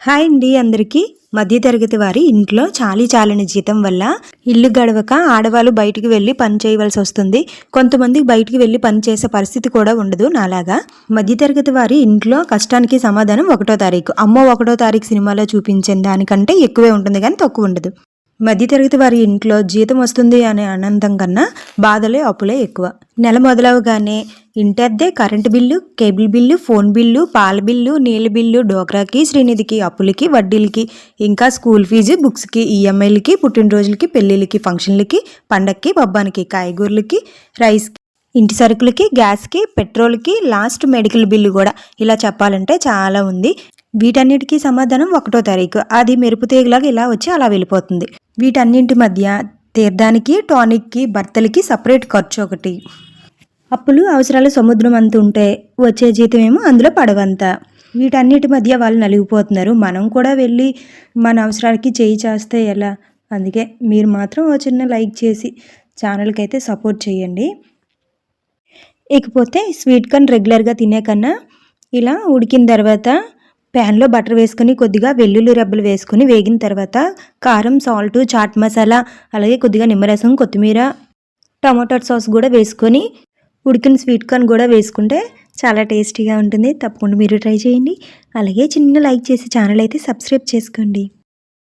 Hi అండి అందరికీ. మధ్యతరగతి వారి ఇంట్లో చాలని జీతం వల్ల ఇల్లు గడవక ఆడవాళ్ళు బయటికి వెళ్ళి పని చేయవలసి వస్తుంది. కొంతమంది బయటికి వెళ్ళి పని చేసే పరిస్థితి కూడా ఉండదు నాలాగా. మధ్యతరగతి వారి ఇంట్లో కష్టానికి సమాధానం 1వ తారీఖు. అమ్మో 1వ తారీఖు సినిమాలో చూపించిన దానికంటే ఎక్కువే ఉంటుంది కానీ తక్కువ ఉండదు. మధ్యతరగతి వారి ఇంట్లో జీతం వస్తుంది అనే ఆనందం కన్నా బాధలే అప్పులే ఎక్కువ. నెల మొదలవగానే ఇంటద్దె, current bill, cable bill, phone bill, పాల బిల్లు, నీళ్ళ బిల్లు, డోక్రాకి, శ్రీనిధికి, అప్పులకి, వడ్డీలకి, ఇంకా స్కూల్ ఫీజు, బుక్స్కి, ఈఎంఐలకి, పుట్టినరోజులకి, పెళ్ళిళ్ళకి, ఫంక్షన్లకి, పండక్కి, పబ్బానికి, కాయగూరలకి, రైస్కి, ఇంటి సరుకులకి, గ్యాస్కి, పెట్రోల్కి, లాస్ట్ మెడికల్ బిల్లు కూడా. ఇలా చెప్పాలంటే చాలా ఉంది. వీటన్నిటికీ సమాధానం 1వ తారీఖు. అది మెరుపు తీగలాగా ఇలా వచ్చి అలా వెళ్ళిపోతుంది. వీటన్నింటి మధ్య తీర్థానికి, టానిక్కి, భర్తలకి సపరేట్ ఖర్చు ఒకటి. అప్పులు అవసరాలు సముద్రం అంత ఉంటే వచ్చే జీతం ఏమో అందులో పడవంత. వీటన్నిటి మధ్య వాళ్ళు నలిగిపోతున్నారు. మనం కూడా వెళ్ళి మన అవసరాలకి చేయి చేస్తే ఎలా? అందుకే మీరు మాత్రం ఓ చిన్న లైక్ చేసి ఛానల్కి అయితే సపోర్ట్ చేయండి. ఇకపోతే స్వీట్ కార్న్ రెగ్యులర్గా తినే కన్నా ఇలా ఉడికిన తర్వాత ప్యాన్లో బటర్ వేసుకొని కొద్దిగా వెల్లుల్లి రెబ్బలు వేసుకొని వేగిన తర్వాత కారం, సాల్ట్, చాట్ మసాలా, అలాగే కొద్దిగా నిమ్మరసం, కొత్తిమీర, టమాటో సాస్ కూడా వేసుకొని ఉడికిన స్వీట్ కార్న్ కూడా వేసుకుంటే చాలా టేస్టీగా ఉంటుంది. తప్పకుండా మీరు ట్రై చేయండి. అలాగే చిన్న లైక్ చేసి ఛానల్ అయితే సబ్స్క్రైబ్ చేసుకోండి.